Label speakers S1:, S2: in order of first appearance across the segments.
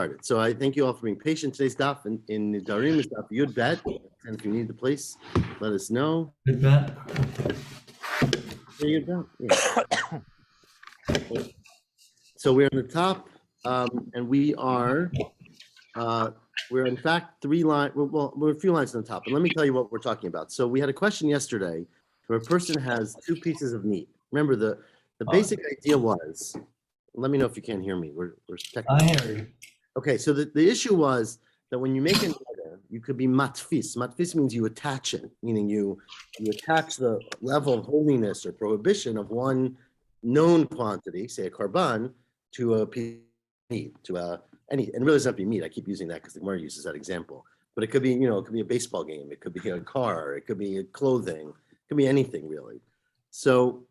S1: started. So I thank you all for being patient. Today's daf in Nedarim is daf Yud Bet. And if you need the place, let us know.
S2: Good bet.
S1: Yud Bet. Yeah. So we're on the top, and we're in fact three lines. Well, we're a few lines on the top. And let me tell you what we're talking about. So we had a question yesterday where a person has two pieces of meat. Remember the basic idea was. Let me know if you can't hear me. We're
S2: I hear you.
S1: Okay, so the issue was that when you make a neder, you could be matfis. Matfis means you attach it, meaning you attach the level of holiness or prohibition of one known quantity, say a karban, to a piece of meat, to and it really doesn't have to be meat. I keep using that because the Gemara uses that example. But it could be, it could be a baseball game, it could be a car, it could be clothing, it could be anything really. So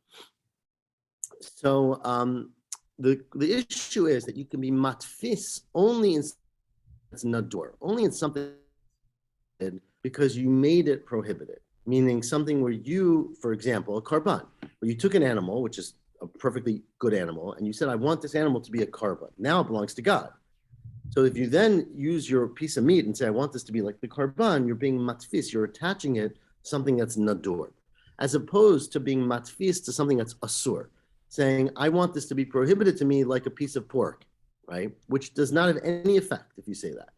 S1: the issue is that you can be matfis only in nadur, only in something because you made it prohibited, meaning something where you, for example, a karban, where you took an animal, which is a perfectly good animal, and you said, I want this animal to be a karban. Now it belongs to God. So if you then use your piece of meat and say, I want this to be like the karban, you're being matfis, you're attaching it to something that's nadur, as opposed to being matfis to something that's asur, saying, I want this to be prohibited to me like a piece of pork, right? Which does not have any effect if you say that.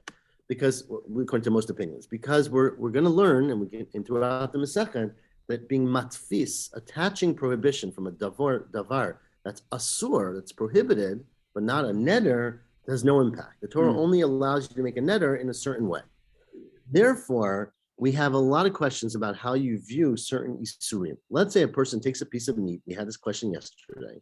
S1: Because, according to most opinions, because we're going to learn, and we get into throughout the Masechet, that being matfis, attaching prohibition from a davar that's asur, that's prohibited, but not a neder, has no impact. The Torah only allows you to make a neder in a certain way. Therefore, we have a lot of questions about how you view certain isurim. Let's say a person takes a piece of meat. We had this question yesterday,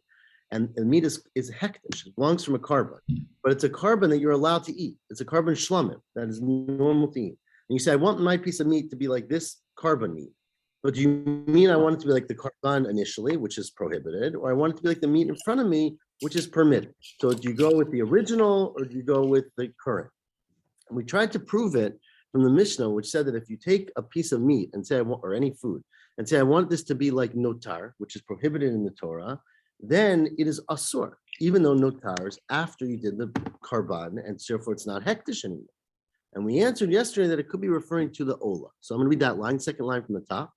S1: and the meat is hektish. It belongs from a karban, but it's a karban that you're allowed to eat. It's a karban shlamim that is normal to eat. And you say, I want my piece of meat to be like this karban meat. But do you mean I want it to be like the karban initially, which is prohibited, or I want it to be like the meat in front of me, which is permitted? So do you go with the original or do you go with the current? And we tried to prove it from the Mishnah, which said that if you take a piece of meat and say, or any food, and say, I want this to be like notar, which is prohibited in the Torah, then it is asur, even though notar is after you did the karban, and therefore it's not hektish anymore. And we answered yesterday that it could be referring to the ola. So I'm going to read that line, second line from the top.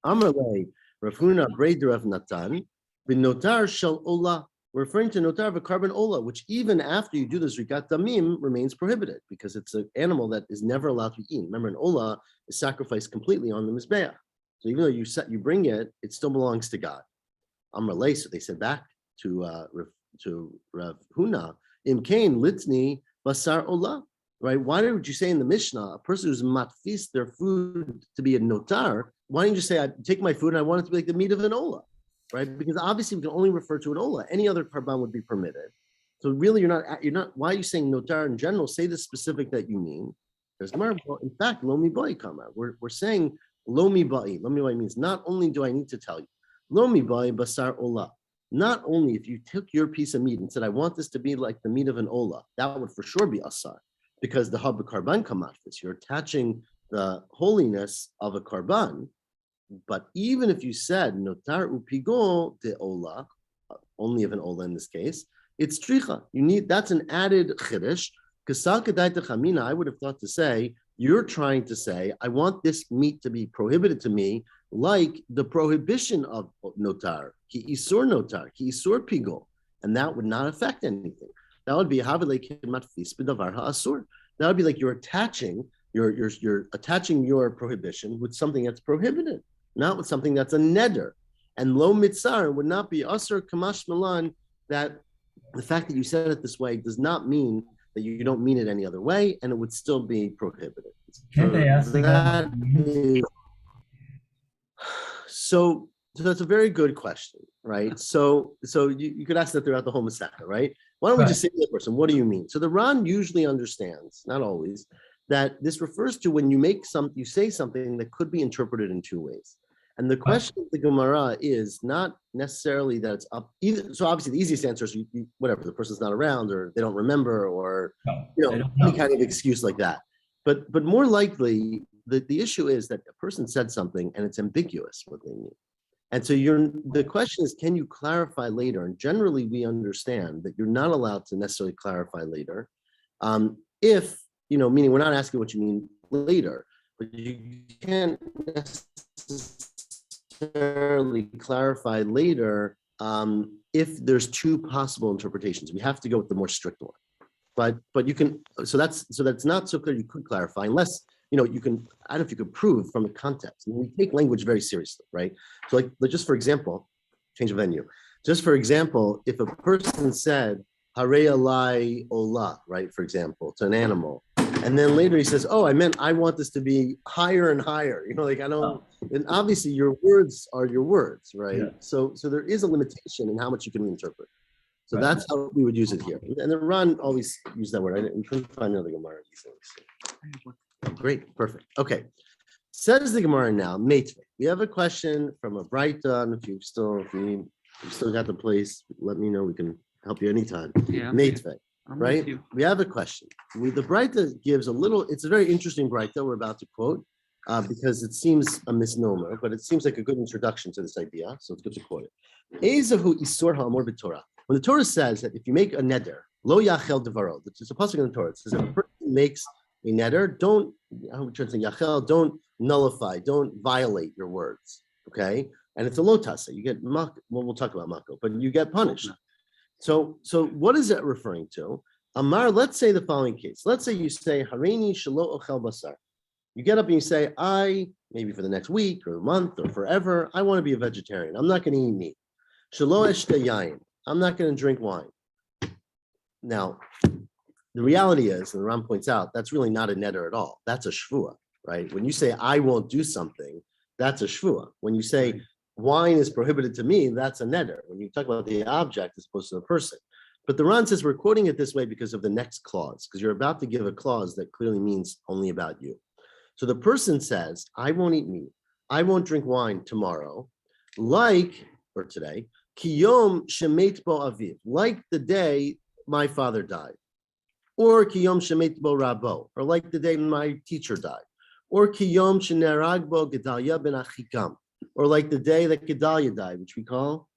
S1: Amar lei, Rav Huna breder Rav Natan, bin notar shel ola. We're referring to notar of a karban ola, which even after you do this rigat damim remains prohibited because it's an animal that is never allowed to be eaten. Remember, an ola is sacrificed completely on the mizbeach. So even though you bring it, it still belongs to God. Amar lei, so they said back to Rav Huna, im kain litni basar ola. Right? Why would you say in the Mishnah a person who's matfis their food to be a notar? Why don't you just say I take my food and I want it to be like the meat of an ola? Right? Because obviously we can only refer to an ola. Any other karban would be permitted. So really, you're not. Why are you saying notar in general? Say the specific that you mean. There's more. In fact, lomi bai kama. We're saying lomi bai. Lomi bai means not only do I need to tell you lomi bai basar ola. Not only if you took your piece of meat and said I want this to be like the meat of an ola, that would for sure be asar. Because the haba karban kamatfis, you're attaching the holiness of a karban. But even if you said notar upigo de ola, only of an ola in this case, it's tricha. That's an added chiddush. Kasal kadaita chamina, I would have thought to say, you're trying to say, I want this meat to be prohibited to me, like the prohibition of notar, ki isur pigo, and that would not affect anything. That would be that would be like you're attaching your prohibition with something that's prohibited, not with something that's a neder. And lo mitzar would not be asur kamash malan. That the fact that you said it this way does not mean that you don't mean it any other way, and it would still be prohibited.
S2: Can't they ask the guy?
S1: So that's a very good question, right? So you could ask that throughout the whole Masechet, right? Why don't we just say to the person, what do you mean? So the Ran usually understands, not always, that this refers to when you say something that could be interpreted in two ways. And the question of the Gemara is not necessarily that it's up. So obviously the easiest answer is whatever, the person's not around or they don't remember or any kind of excuse like that. But more likely, the issue is that a person said something and it's ambiguous what they mean. And so the question is, can you clarify later? And generally we understand that you're not allowed to necessarily clarify later If, meaning we're not asking what you mean later, but you can't necessarily clarify later if there's two possible interpretations. We have to go with the more strict one. But you can, so that's not so clear. You could clarify unless, you can, I don't know if you could prove from the context. We take language very seriously, right? So like just for example, change of venue. Just for example, if a person said, Hare alai ola, right, for example, to an animal, and then later he says, oh, I want this to be higher and higher, like I don't, and obviously your words are your words, right?
S2: Yeah.
S1: So there is a limitation in how much you can reinterpret. So
S2: Right.
S1: that's how we would use it here. And the Ran always use that word. We couldn't find another Gemara. Great, perfect. Okay. Says the Gemara now, Meitve. We have a question from a Braita, and if you've still got the place, let me know. We can help you anytime.
S3: Yeah.
S1: Meitve,
S3: I'm
S1: right?
S3: with you.
S1: We have a question. The Braita gives it's a very interesting Braita we're about to quote because it seems a misnomer, but it seems like a good introduction to this idea. So it's good to quote it. Ezahu isur ha'amor b'Torah. When the Torah says that if you make a neder, lo yachel devaro, it's a pasuk in the Torah. It says if a person makes a neder, don't yachel, don't nullify, don't violate your words. Okay, and it's a lo tasa. You get we'll talk about mako, but you get punished. So what is it referring to? Amar, let's say the following case. Let's say you say harini shelo ochel basar. You get up and you say, maybe for the next week or month or forever, I want to be a vegetarian. I'm not going to eat meat. Shelo eshte yayin. I'm not going to drink wine. Now, the reality is, and the Ram points out, that's really not a neder at all. That's a shvua, right? When you say, I won't do something, that's a shvua. When you say, wine is prohibited to me, that's a neder. When you talk about the object as opposed to the person. But the Ran says we're quoting it this way because of the next clause, because you're about to give a clause that clearly means only about you. So the person says, I won't eat meat. I won't drink wine tomorrow, or today, Kiyom shemet bo aviv, like the day my father died, or Kiyom shemet bo rabo, or like the day my teacher died, or Kiyom shenerag bo Gedalia ben Achikam, or like the day that Gedalia died, which we call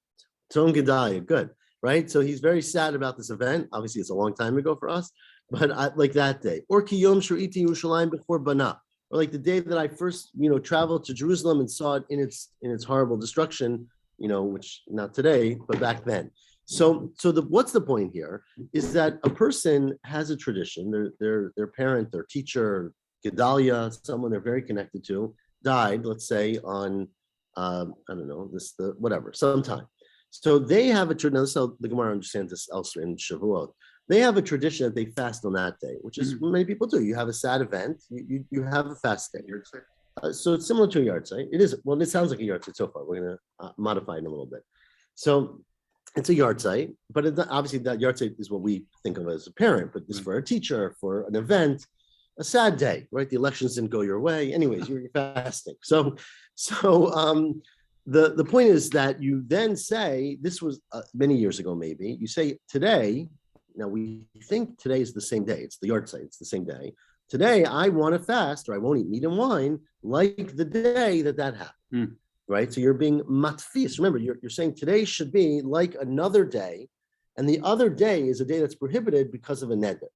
S1: Tzom Gedalia. Good, right? So he's very sad about this event. Obviously, it's a long time ago for us, but like that day, or Kiyom she'iti Yerushalayim b'chor bana, or like the day that I first, traveled to Jerusalem and saw it in its horrible destruction. Which not today, but back then. So what's the point here is that a person has a tradition. Their parent, their teacher, Gedalia, someone they're very connected to, died. Let's say on I don't know whatever sometime. So they have a tradition. This is how the Gemara understands this elsewhere in Shavuot. They have a tradition that they fast on that day, which is many people do. You have a sad event. You have a fast day. So it's similar to a yahrzeit. It is, well, it sounds like a yahrzeit so far. We're going to modify it a little bit. So it's a yahrzeit, but obviously that yahrzeit is what we think of as a parent, but this for a teacher, for an event, a sad day, right? The elections didn't go your way. Anyways, you're fasting. So the point is that you then say, this was many years ago, maybe, you say today, now we think today is the same day. It's the yahrzeit, it's the same day. Today, I want to fast, or I won't eat meat and wine, like the day that happened, right? So you're being matfis. Remember, you're saying today should be like another day, and the other day is a day that's prohibited because of a neder.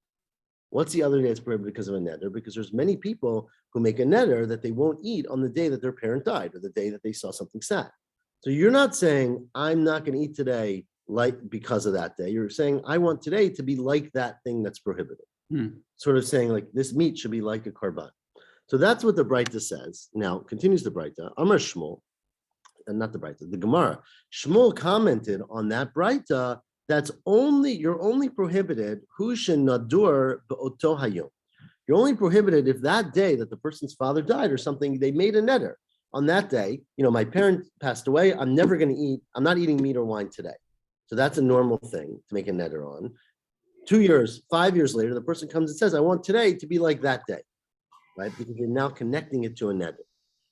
S1: What's the other day that's prohibited because of a neder? Because there's many people who make a neder that they won't eat on the day that their parent died, or the day that they saw something sad. So you're not saying, I'm not going to eat today because of that day. You're saying, I want today to be like that thing that's prohibited. Sort of saying like this meat should be like a karban. So that's what the Braita says. Now continues the Braita. Amar Shmuel, and not the Braita, the Gemara. Shmuel commented on that Braita. You're only prohibited hushin nadur be'oto hayom. You're only prohibited if that day that the person's father died or something, they made a neder on that day. My parent passed away. I'm not eating meat or wine today. So that's a normal thing to make a neder on. 2 years, 5 years later, the person comes and says, I want today to be like that day, right? Because you're now connecting it to a neder,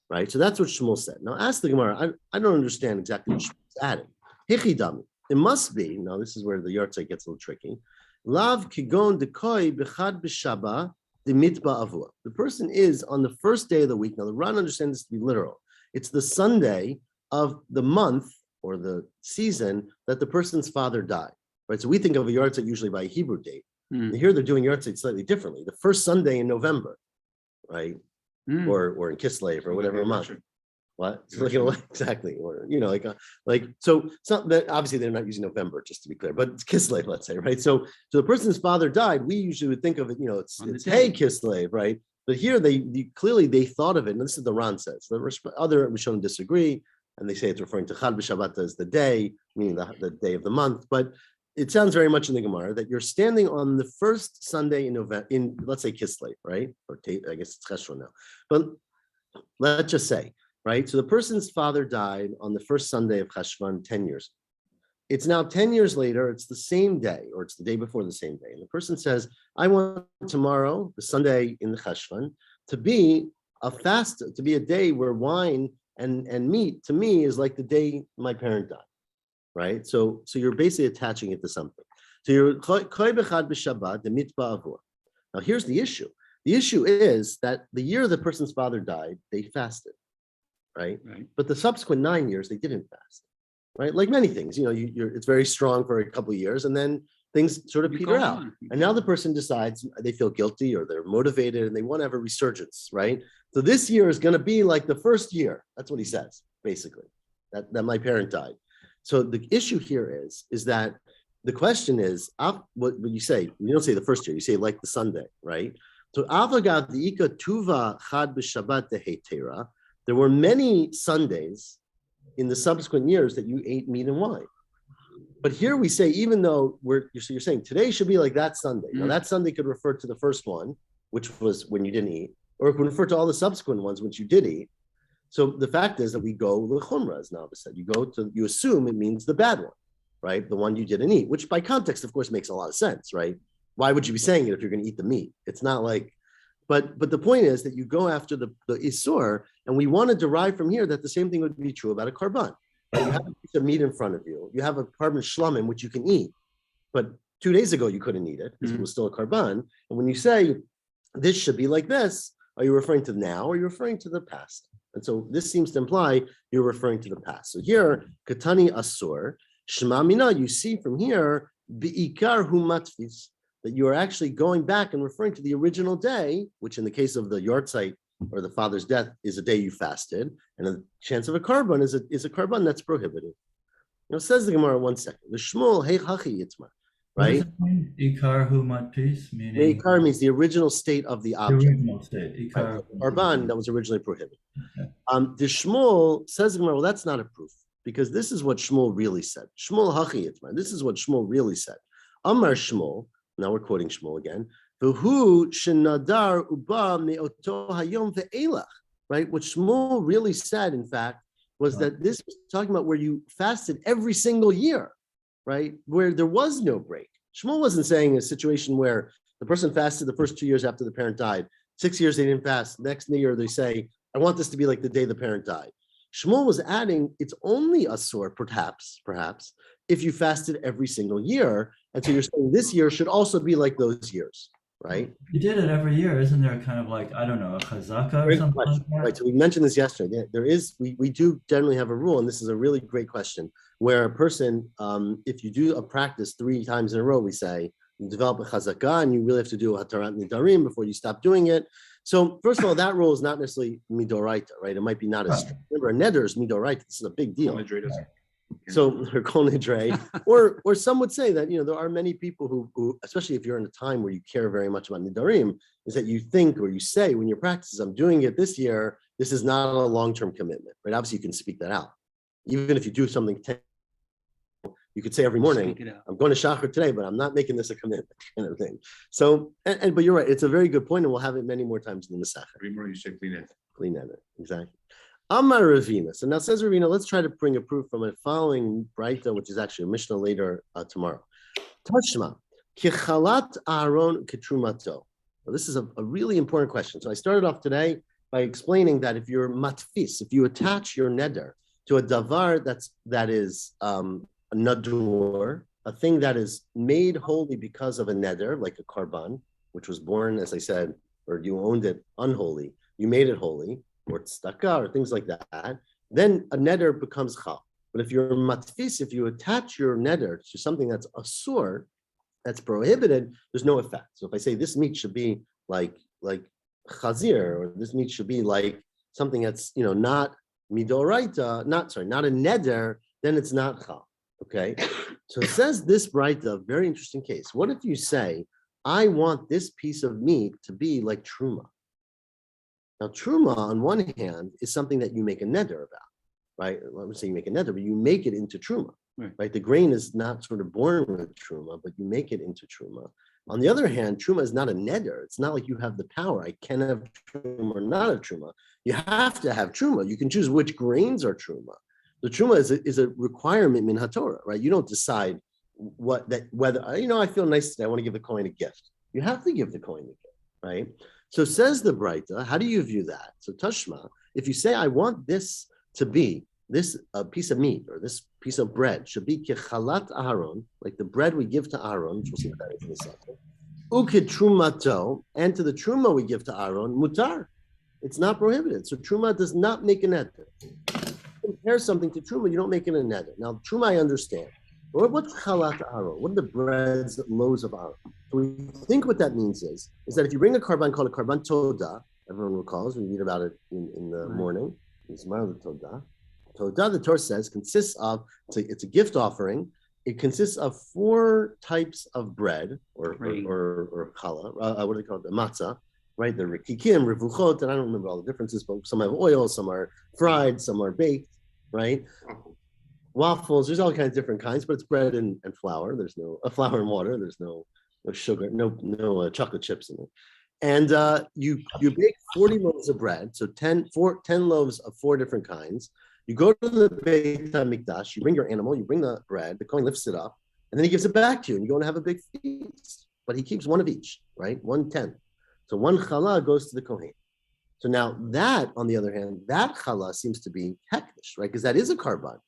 S1: right? So that's what Shmuel said. Now ask the Gemara, I don't understand exactly what Shmuel's adding. Hichidami, it must be, now this is where the yahrzeit gets a little tricky. Lav kigon dekoi bechad b'shaba demitba avua. The person is on the first day of the week. Now the Ran understands this to be literal. It's the Sunday of the month or the season that the person's father died. Right, so we think of a yahrzeit usually by a Hebrew date, Here they're doing Yartzeit slightly differently. The first Sunday in November, right? Or in Kislev or whatever month. What? So exactly, or so that obviously they're not using November, just to be clear, but it's Kislev, let's say, right? So the person's father died. We usually would think of it, it's hey Kislev, right? But here they clearly they thought of it, and this is the Ran says. The other Rishonim disagree, and they say it's referring to Chad b'Shabbat as the day, meaning the day of the month. But it sounds very much in the Gemara that you're standing on the first Sunday in November, in let's say Kislev, right? Or I guess it's Cheshvan now, but let's just say. Right, so the person's father died on the first Sunday of Cheshvan 10 years. It's now 10 years later, it's the same day, or it's the day before the same day. And the person says, I want tomorrow, the Sunday in the Cheshvan, to be a fast, to be a day where wine and meat, to me, is like the day my parent died, right? So you're basically attaching it to something. So you're koy b'chad b'Shabbat, the mitba avur. Now here's the issue. The issue is that the year the person's father died, they fasted. Right? But the subsequent 9 years, they didn't fast, right? Like many things, it's very strong for a couple of years, and then things sort of peter out. And now the person decides they feel guilty or they're motivated and they want to have a resurgence, right? So this year is going to be like the first year. That's what he says, basically, that my parent died. So the issue here is that the question is, what you say, you don't say the first year, you say like the Sunday, right? So avagav diika tuva chad b'Shabbat dehetera. There were many Sundays in the subsequent years that you ate meat and wine. But here we say, even though you're saying today should be like that Sunday. Now that Sunday could refer to the first one, which was when you didn't eat, or it could refer to all the subsequent ones which you did eat. So the fact is that we go l'chumra, as Nava said. You assume it means the bad one, right? The one you didn't eat, which by context, of course, makes a lot of sense, right? Why would you be saying it if you're going to eat the meat? It's not like. But the point is that you go after the Isur, and we want to derive from here that the same thing would be true about a karban. You have a piece of meat in front of you. You have a karban shlamim, which you can eat. But 2 days ago, you couldn't eat it because it was still a karban. And when you say, this should be like this, are you referring to now or are you referring to the past? And so this seems to imply you're referring to the past. So here, Katani Asur, Shema Mina, you see from here, Bi'ikar hu matfis, that you are actually going back and referring to the original day, which in the case of the Yartzeit or the father's death is a day you fasted, and the chance of a karban is a karban that's prohibited. Now says the Gemara, 1 second. The Shmuel hey hachi yitzma, right?
S2: Ikar hu matpis, meaning
S1: Ikar means the original state of the object.
S2: The original state. Ikar.
S1: Right. Karban that was originally prohibited. Okay. The Shmuel says the Gemara, well, that's not a proof because this is what Shmuel really said. Shmuel hachi yitzma. This is what Shmuel really said. Amar Shmuel. Now we're quoting Shmuel again. Right? What Shmuel really said, in fact, was that this was talking about where you fasted every single year, right? Where there was no break. Shmuel wasn't saying a situation where the person fasted the first 2 years after the parent died. 6 years they didn't fast. Next year they say, I want this to be like the day the parent died. Shmuel was adding, it's only asur, perhaps, if you fasted every single year. And so you're saying this year should also be like those years, right?
S2: You did it every year. Isn't there kind of like, I don't know, a chazaka or something like that?
S1: Right, so we mentioned this yesterday. There is, we do generally have a rule, and this is a really great question, where a person, if you do a practice 3 times in a row, we say, you develop a chazaka, and you really have to do a hatarat nedarim before you stop doing it. So first of all, that rule is not necessarily midoraita, right? It might be not as strict. Remember, a neder is midoraita. This is a big deal. So or some would say that there are many people who, especially if you're in a time where you care very much about Nedarim, is that you think or you say when you practice, I'm doing it this year, this is not a long-term commitment, right? Obviously you can speak that out. Even if you do something, you could say every morning, I'm going to Shachar today, but I'm not making this a commitment, kind of thing. So, but you're right, it's a very good point, and we'll have it many more times in the Masechah.
S3: Every morning you say
S1: clean edit, exactly. Amar Ravina. So now says Ravina, let's try to bring a proof from a following Braita, which is actually a Mishnah later tomorrow. Tashma, kichalat Aaron ketrumato. Well, this is a really important question. So I started off today by explaining that if you're matfis, if you attach your neder to a davar that is a nadur, a thing that is made holy because of a neder, like a karban, which was born, as I said, or you owned it unholy, you made it holy, or tzedakah, or things like that, then a neder becomes chal. But if you're matfis, if you attach your neder to something that's asur, that's prohibited, there's no effect. So if I say this meat should be like chazir, or this meat should be like something that's not midoraita, not a neder, then it's not chal. Okay, so it says this braita, very interesting case. What if you say, I want this piece of meat to be like truma? Now, truma on one hand is something that you make a neder about, right? I would say you make a neder, but you make it into truma. Right? The grain is not sort of born with truma, but you make it into truma. On the other hand, truma is not a neder. It's not like you have the power. I can have truma or not have truma. You have to have truma. You can choose which grains are truma. The truma is a requirement min haTorah, right? You don't decide whether I feel nice today, I want to give the coin a gift. You have to give the coin a gift, right? So says the Braita, how do you view that? So Tashma, if you say I want this to be this piece of meat or this piece of bread should be kechalat Aharon, like the bread we give to Aharon, which we'll see what that is in a second. Ukid trumato, and to the truma we give to Aharon, mutar. It's not prohibited. So truma does not make a neder. Compare something to truma, you don't make it a neder. Now truma I understand. What's chalat Aharon? What are the breads, loaves of Aharon? So we think what that means is that if you bring a karban called a karban toda, everyone recalls, we read about it in the morning, it's the toda. Toda, the Torah says, consists of, it's a gift offering. It consists of 4 types of bread, or challah, what do they call it? The matzah, right? The rikikim, revuchot, and I don't remember all the differences, but some have oil, some are fried, some are baked, right? Waffles, there's all kinds of different kinds, but it's bread and flour. There's no flour and water. There's no sugar, no chocolate chips in it. And you bake 40 loaves of bread, so 10 loaves of 4 different kinds. You go to the Beit HaMikdash, you bring your animal, you bring the bread, the Kohen lifts it up, and then he gives it back to you, and you go and have a big feast. But he keeps one of each, right? 1/10. So 1 challah goes to the Kohen. So now that, on the other hand, that challah seems to be hekdesh, right? Because that is a karban.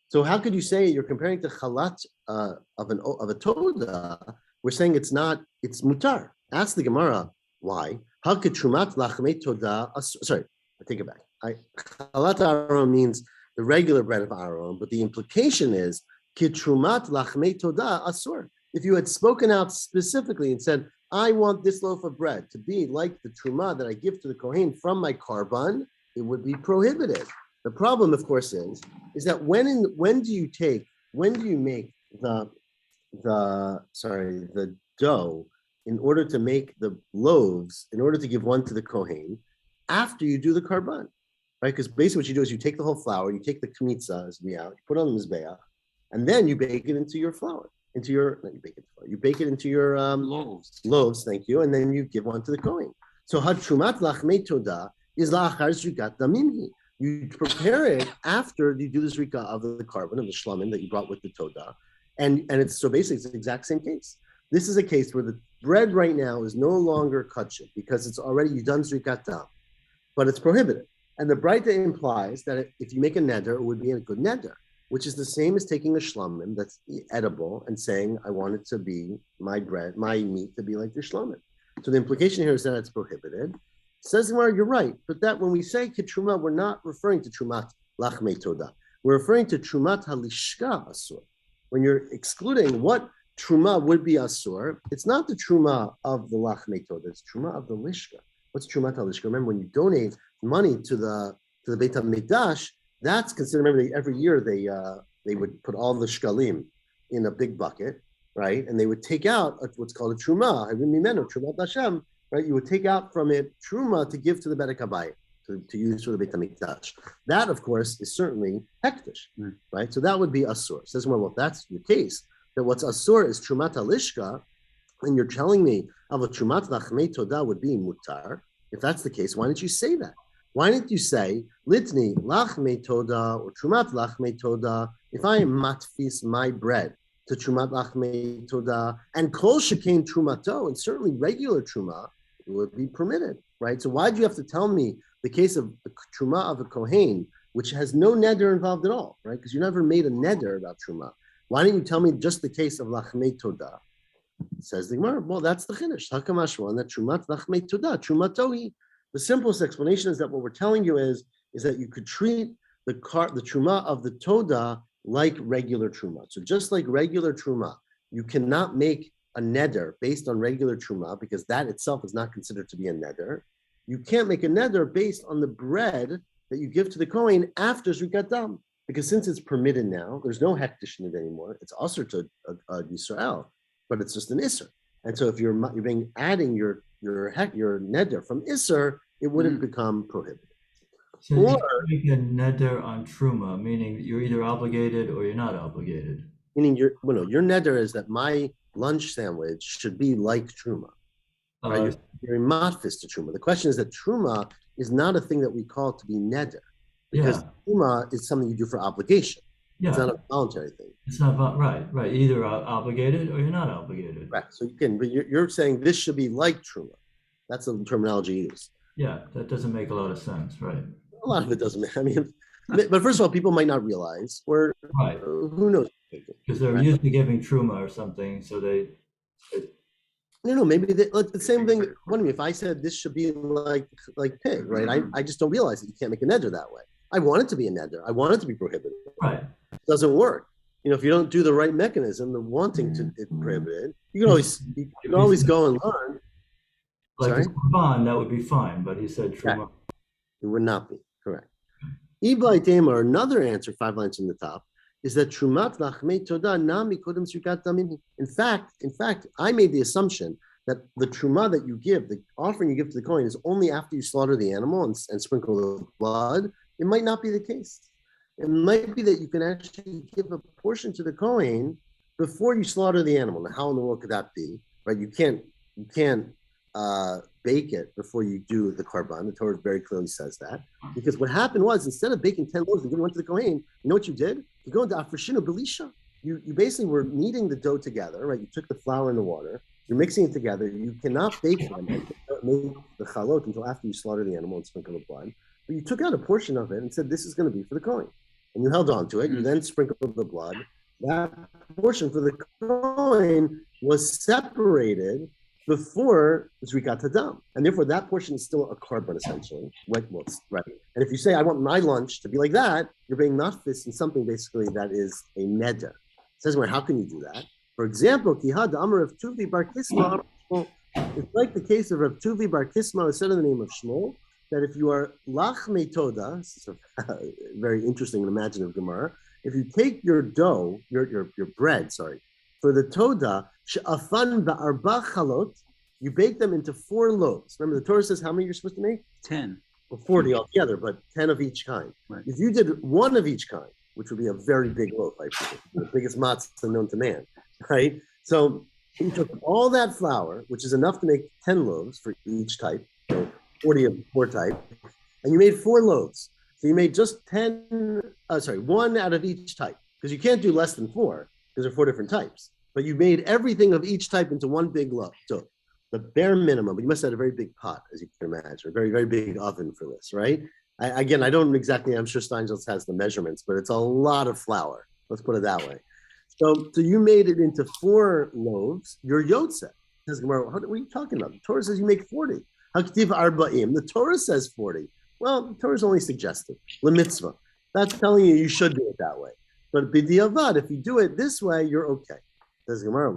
S1: So how could you say you're comparing to chalat of a toda? We're saying it's mutar. Ask the Gemara why. How could trumat lachmei toda? Sorry, I take it back. Chalat Aharon means the regular bread of Aharon, but the implication is kitrumat lachmei toda asur. If you had spoken out specifically and said, I want this loaf of bread to be like the truma that I give to the Kohen from my karban, it would be prohibited. The problem, of course, is that when do you make the dough in order to make the loaves, in order to give one to the Kohen, after you do the karban, right? Because basically what you do is you take the whole flour, you take the kmitza as we out, you put it on the mizbeach, and then you bake it into your flour, you bake it into your loaves, thank you, and then you give one to the Kohen. So had trumat lachmei toda is la'achar zrikat damimhi. You prepare it after you do the zrika of the carbon of the shlamim that you brought with the toda, and it's so basically it's the exact same case. This is a case where the bread right now is no longer kachim because it's already you've done zrikat dam, but it's prohibited. And the Braita implies that if you make a neder, it would be a good neder, which is the same as taking a shlamim that's edible and saying I want it to be my bread, my meat to be like the shlamim. So the implication here is that it's prohibited. Says the Gemara, you're right, but that when we say ketruma, we're not referring to trumat lachmei toda. We're referring to trumat halishka asur. When you're excluding what truma would be asur, it's not the truma of the lachmei toda, it's truma of the lishka. What's trumat halishka? Remember, when you donate money to the Beit HaMikdash, that's considered. Remember, every year they would put all the shkalim in a big bucket, right? And they would take out what's called a truma, trumat Hashem. Right, you would take out from it truma to give to the Beit HaKabayit, to use for the Beit HaMikdash. That, of course, is certainly hektish, right? So that would be asur. Says, well, if that's your case, that what's asur is trumat halishka, and you're telling me of a trumat lachmei toda would be mutar. If that's the case, why didn't you say that? Why didn't you say litni lachmei toda or trumat lachmei toda? If I matfis my bread to trumat lachmei toda and kol shekain trumato, and certainly regular truma, it would be permitted, right? So why do you have to tell me the case of the truma of a kohen, which has no neder involved at all, right? Because you never made a neder about truma. Why didn't you tell me just the case of lachmei toda? Says the Gemara, well, that's the chiddush. Hakamashwan that trumat lachmei toda, trumatohi. The simplest explanation is that what we're telling you is that you could treat the truma of the toda like regular truma. So just like regular truma, you cannot make a neder based on regular truma, because that itself is not considered to be a neder, you can't make a neder based on the bread that you give to the Kohen after Zrikat Dam. Because since it's permitted now, there's no hektish in it anymore. It's usher to Yisrael, but it's just an isser. And so if you're adding your neder from isser, it wouldn't become prohibited.
S2: So you make a neder on truma, meaning you're either obligated or you're not obligated.
S1: Meaning your neder is that my lunch sandwich should be like truma. Right? You're matfis to truma. The question is that truma is not a thing that we call to be neder, because truma is something you do for obligation. Yeah. It's not a voluntary thing.
S2: It's not right. Either obligated or you're not obligated.
S1: Right. So you can, but you're saying this should be like truma. That's the terminology used.
S2: Yeah, that doesn't make a lot of sense, right?
S1: A lot of it doesn't. I mean, but first of all, people might not realize, or who knows?
S2: Because they're used to giving truma or something, so they.
S1: No, maybe the same thing. If I said this should be like pig, right? I just don't realize that you can't make a neder that way. I want it to be a neder. I want it to be prohibited.
S2: Right.
S1: It doesn't work. If you don't do the right mechanism, the wanting to it prohibited, you can always go and learn.
S2: Like Quran, that would be fine, but he said truma.
S1: It would not be correct. Ibai Tamar, another answer, 5 lines from the top, is that Trumat Lachmei Todah Nami Kodem Zrikat Damim. In fact, I made the assumption that the truma that you give, the offering you give to the Kohen, is only after you slaughter the animal and sprinkle the blood. It might not be the case. It might be that you can actually give a portion to the Kohen before you slaughter the animal. Now, how in the world could that be? Right? You can't bake it before you do the karban. The Torah very clearly says that. Because what happened was, instead of baking 10 loaves and giving one to the Kohen, you know what you did? You go into Afreshinu Belisha. You basically were kneading the dough together, right? You took the flour and the water, you're mixing it together. You cannot bake them and make the chalot until after you slaughter the animal and sprinkle the blood. But you took out a portion of it and said, this is going to be for the Kohen. And you held on to it. You then sprinkled the blood. That portion for the Kohen was separated before Zrikat Hadam. And therefore, that portion is still a karban, essentially. Right? And if you say, I want my lunch to be like that, you're being matfis in something basically that is a neder. It says, how can you do that? For example, Kihad Amar of Tuvi Bar Kisma, it's like the case of Rav Tuvi Bar Kisma, who said in the name of Shmuel, that if you are lachmei toda, this is a very interesting and imaginative Gemara, if you take your dough, your bread, for the toda, she'afan ba'arba chalot, you bake them into 4 loaves. Remember, the Torah says how many you're supposed to make?
S3: 10.
S1: Well, 40 altogether, but 10 of each kind. Right. If you did 1 of each kind, which would be a very big loaf, I think, the biggest matzah known to man, right? So you took all that flour, which is enough to make 10 loaves for each type, so 40 of 4 types, and you made 4 loaves. So you made just 1 out of each type, because you can't do less than 4, because there are 4 different types. But you made everything of each type into 1 big loaf. So the bare minimum, but you must have had a very big pot, as you can imagine, a very, very big oven for this, right? I don't exactly, I'm sure Steinsaltz has the measurements, but it's a lot of flour. Let's put it that way. So you made it into 4 loaves. You're Yotze. What are you talking about? The Torah says you make 40. Haktiv arba'im. The Torah says 40. Well, the Torah is only suggestive. Lemitzvah. That's telling you should do it that way. But b'diavad, if you do it this way, you're okay. Says Gemara,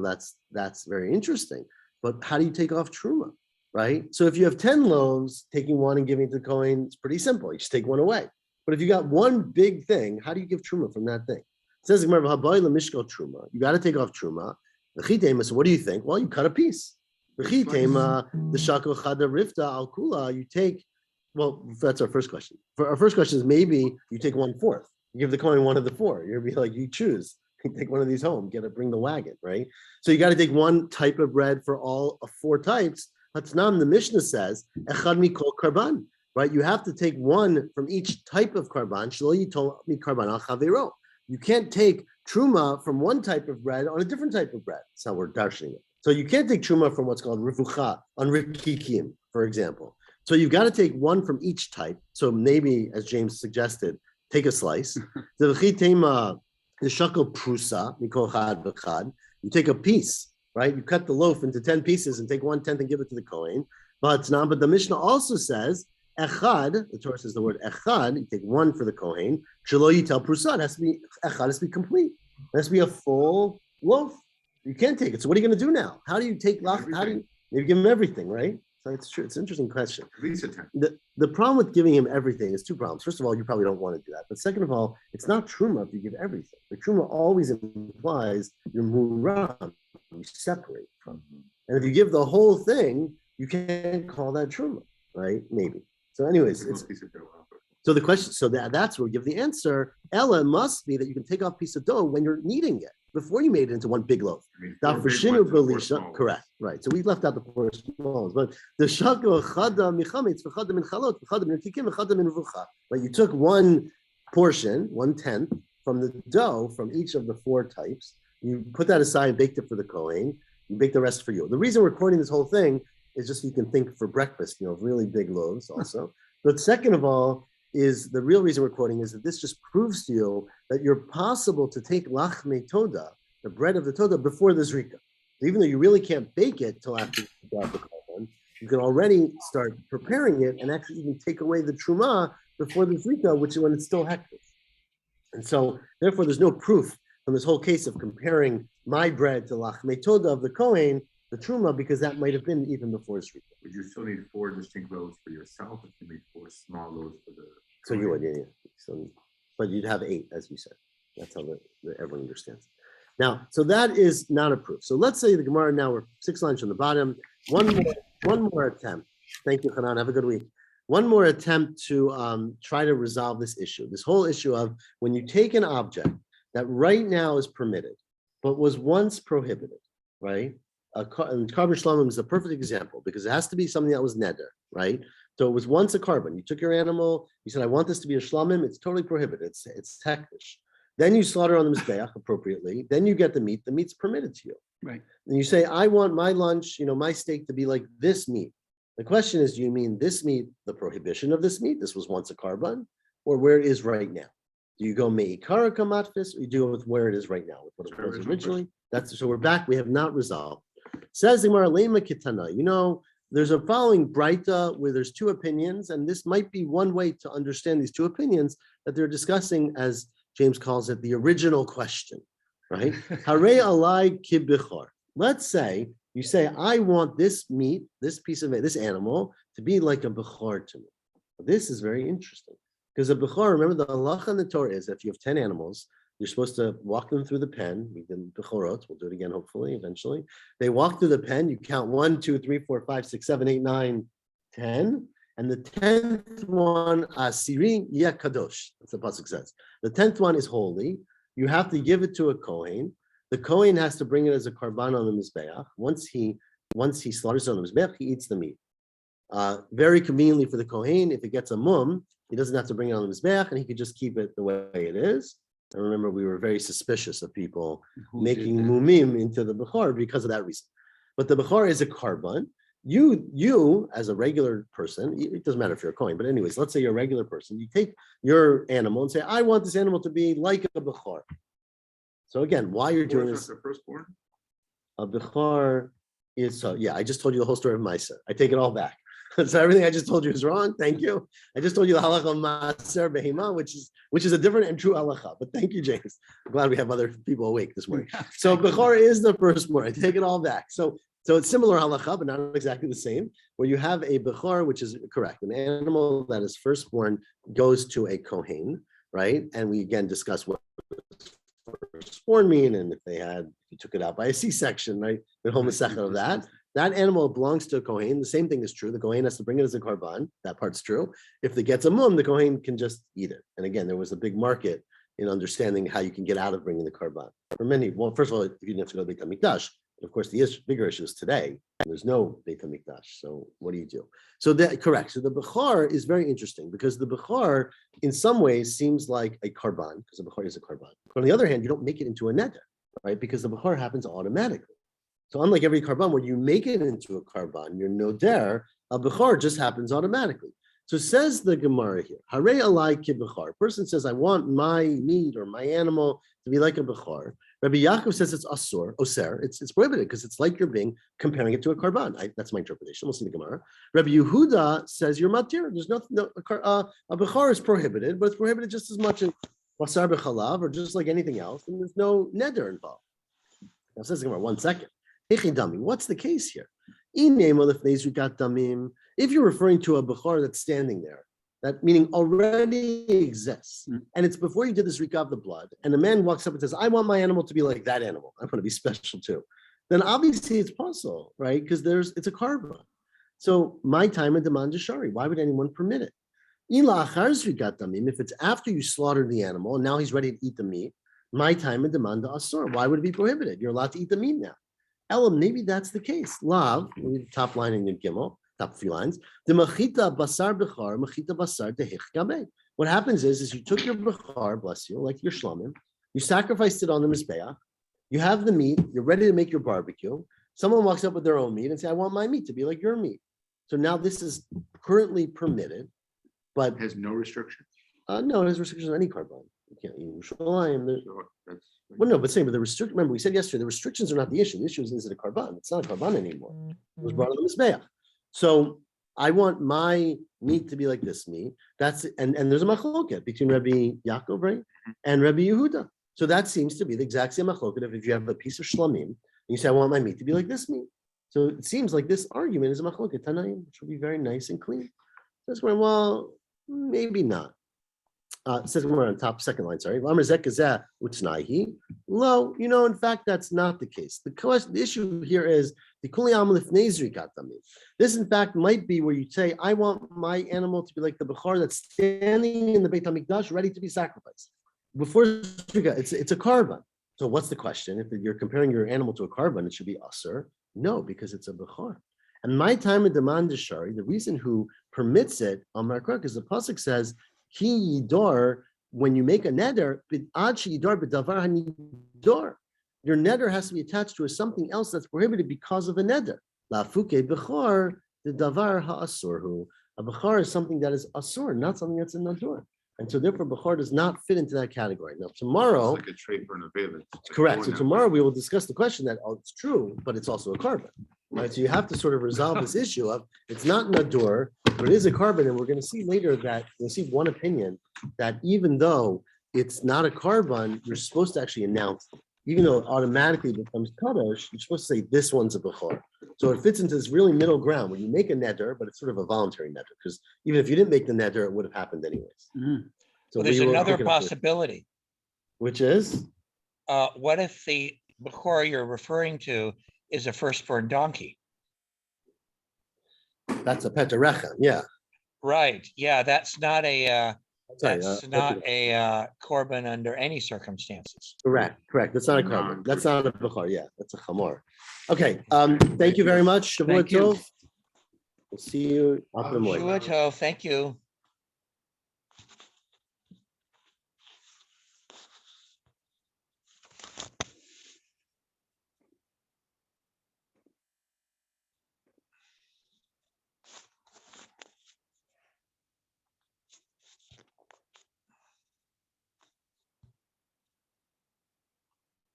S1: that's very interesting. But how do you take off truma, right? So if you have 10 loaves, taking 1 and giving it to the Kohen, it's pretty simple. You just take 1 away. But if you got 1 big thing, how do you give truma from that thing? It says Gemara, truma. You got to take off truma. So what do you think? Well, you cut a piece. The shakol chada rifta al kula. You take. Well, that's our first question. Our first question is maybe you take 1/4. You give the Kohen 1 of the 4. You'll be like, you choose. Take one of these home, bring the wagon, right? So you got to take 1 type of bread for all of 4 types. Hatznam, the Mishnah says, echad mikol karban, right? You have to take 1 from each type of karban. Shelo yitol mikarban al chavero. You can't take truma from 1 type of bread on a different type of bread. That's how we're darshaning it. So you can't take truma from what's called rifucha on rikikim, for example. So you've got to take 1 from each type. So maybe, as James suggested, take a slice. The shakal prusa, mikol chad v'chad. You take a piece, right? You cut the loaf into 10 pieces and take 1/10 and give it to the Kohen. But the Mishnah also says, echad, the Torah says the word echad, you take 1 for the Kohen. Shelo yitel prusa, it has to be echad, it has to be complete. It has to be a full loaf. You can't take it. So what are you going to do now? How do you take lach? How do you give him everything, right? So it's true. It's an interesting question.
S3: At least a 10.
S1: The problem with giving him everything is two problems. First of all, you probably don't want to do that. But second of all, it's not truma if you give everything. The truma always implies you're muram, you separate from. And if you give the whole thing, you can't call that truma, right? Maybe. So anyways, so the question, so that's where we give the answer. Ella must be that you can take off a piece of dough when you're kneading it, before you made it into one big loaf. Correct, right. So we left out the four smalls, but the shakla chada michametz v'chada min chalot v'chada min tikim v'chada min rucha. Right, you took one portion, 1/10 from the dough from each of the four types. You put that aside and baked it for the kohen. You bake the rest for you. The reason we're recording this whole thing is just so you can think for breakfast, really big loaves also. But second of all, is the real reason we're quoting is that this just proves to you that you're possible to take lachme toda, the bread of the toda, before the zrika. So even though you really can't bake it till after the korban, you can already start preparing it and actually even take away the truma before the zrika, which is when it's still hektish. And so, therefore, there's no proof from this whole case of comparing my bread to lachme toda of the kohen, the truma, because that might have been even before zrika.
S3: But you still need 4 distinct loaves for yourself, if you need 4 small loaves for the.
S1: So you would, yeah. So, but you'd have 8, as you said. That's how everyone understands. Now, so that is not a proof. So let's say the Gemara now, we're 6 lines from the bottom. One more attempt. Thank you, Hanan. Have a good week. One more attempt to try to resolve this issue. This whole issue of when you take an object that right now is permitted, but was once prohibited, right? And carbon shlamim is the perfect example because it has to be something that was neder, right? So it was once a carbon. You took your animal, you said, I want this to be a shlamim. It's totally prohibited. It's hektish. Then you slaughter on the mizbeach appropriately. Then you get the meat. The meat's permitted to you.
S4: Right.
S1: And you say, I want my lunch, my steak to be like this meat. The question is, do you mean this meat, the prohibition of this meat? This was once a carbon, or where it is right now? Do you go me'ikara kamatfis, or you do it with where it is right now, with what it was originally? So we're back. We have not resolved. Says the Gemara, lema kitana. There's a following Braita where there's 2 opinions, and this might be one way to understand these 2 opinions that they're discussing, as James calls it, the original question, right? Hare alai kibichar. Let's say you say, I want this meat, this piece of meat, this animal, to be like a bechar to me. This is very interesting because a bechar, remember the halacha in the Torah is that if you have 10 animals, you're supposed to walk them through the pen. We did bechorot. We'll do it again, hopefully, eventually. They walk through the pen. You count 1, 2, 3, 4, 5, 6, 7, 8, 9, 10. And the 10th one, asiri yeh kadosh. That's what the pasuk says. The 10th one is holy. You have to give it to a kohen. The kohen has to bring it as a karban on the mizbeach. Once he slaughters it on the mizbeach, he eats the meat. Very conveniently for the kohen, if it gets a mum, he doesn't have to bring it on the mizbeach, and he could just keep it the way it is. I remember we were very suspicious of people making mumim into the bechor because of that reason. But the bechor is a karban. You as a regular person, it doesn't matter if you're a kohen, but anyways, let's say you're a regular person. You take your animal and say, I want this animal to be like a bechor. So again, why you're doing this?
S3: The firstborn?
S1: A bechor is I just told you the whole story of Meiser. I take it all back. So everything I just told you is wrong. Thank you. I just told you the halacha of Maaser Behema, which is a different and true halacha. But thank you, James. I'm glad we have other people awake this morning. So bechor is the firstborn. I take it all back. So it's similar halacha, but not exactly the same. Where you have a bechor, which is correct, an animal that is firstborn goes to a kohen, right? And we again discuss what firstborn mean, and if you took it out by a C-section, right? The whole masechet of that. That animal belongs to a kohen. The same thing is true. The kohen has to bring it as a karban. That part's true. If it gets a mum, the kohen can just eat it. And again, there was a big market in understanding how you can get out of bringing the karban. For many, well, first of all, you didn't have to go to Beit HaMikdash. Of course, the bigger issue is today. There's no Beit HaMikdash. So what do you do? So correct. So the bechar is very interesting because the bechar, in some ways, seems like a karban because the bechar is a karban. But on the other hand, you don't make it into a neder, right? Because the bechar happens automatically. So unlike every karban, when you make it into a karban, your noder, a bechar just happens automatically. So says the Gemara here, Hare alai ki bechar. Person says, I want my meat or my animal to be like a bechar. Rabbi Yaakov says it's oser. It's prohibited because it's like you're comparing it to a karban. That's my interpretation. We'll see the Gemara. Rabbi Yehuda says you're matir. There's a bechar is prohibited, but it's prohibited just as much as basar b'chalav or just like anything else, and there's no neder involved. Now says the Gemara, 1 second. What's the case here? If you're referring to a Bechor that's standing there, that meaning already exists, and it's before you did this rika of the blood, and a man walks up and says, I want my animal to be like that animal. I want to be special too. Then obviously it's possible, right? Because it's a karban. So my time and demand is shari. Why would anyone permit it? If it's after you slaughter the animal and now he's ready to eat the meat, my time and demand asur. Why would it be prohibited? You're allowed to eat the meat now. Elam, maybe that's the case. Lav, read the top line in your Gimel, top 3 lines. The machita basar bechar, machita basar dehich gabe. What happens is you took your bechar, bless you, like your shlamim, you sacrificed it on the mizbeach, you have the meat, you're ready to make your barbecue. Someone walks up with their own meat and say, I want my meat to be like your meat. So now this is currently permitted, but
S3: It has no restriction.
S1: no, there's restrictions on any carbon. You can't eat Yerushalayim.
S3: So that's.
S1: Well, no, but the restriction. Remember, we said yesterday the restrictions are not the issue. The issue is it a carbon? It's not a carbon anymore. It was brought on the mizbeach. So I want my meat to be like this meat. That's and there's a machloket between Rabbi Yaakov, right, and Rabbi Yehuda. So that seems to be the exact same machloket. If you have a piece of shlamim and you say I want my meat to be like this meat, so it seems like this argument is a machloket tanaim, which will be very nice and clean. That's where, well, maybe not. Says we're on top, second line, sorry. Low, in fact, that's not the case. The issue here is the this, in fact, might be where you say, I want my animal to be like the Bechor that's standing in the Beit HaMikdash ready to be sacrificed. Before it's a carbon. So what's the question? If you're comparing your animal to a carbon, it should be Asur. No, because it's a Bechor. And my time of demand is Shari, the reason who permits it on Markrak is the Pasuk says, Ki yidor, when you make a neder, ad yidor b'davar hanidor. Your neder has to be attached to something else that's prohibited because of a neder. La'fuke bechor, the davar ha'asurhu. A bechor is something that is asur, not something that's a nador. And so therefore, bechor does not fit into that category. Now, tomorrow,
S3: It's like a trait for an availance.
S1: correct. So tomorrow we will discuss the question that, it's true, but it's also a carbon. Right, so you have to sort of resolve this issue of it's not nadur, but it is a carbon, and we're going to see later that we'll see one opinion that even though it's not a carbon, you're supposed to actually announce, even though it automatically becomes kadosh, you're supposed to say this one's a bechor. So it fits into this really middle ground where you make a neder, but it's sort of a voluntary neder because even if you didn't make the neder, it would have happened anyways. So
S4: Well, there's
S1: we will
S4: another
S1: pick it up later.
S4: possibility.
S1: Which is
S4: What if the Bechor you're referring to is a firstborn donkey?
S1: that's a petarechem, yeah.
S4: Right, yeah, that's not a
S1: Sorry,
S4: korban under any circumstances.
S1: Correct. That's not a carbon. That's not a bechor. Yeah, that's a chamor. Okay. Thank you very much. Shavua
S4: Thank you.
S1: tov. We'll see you.
S4: Shavua tov, thank you.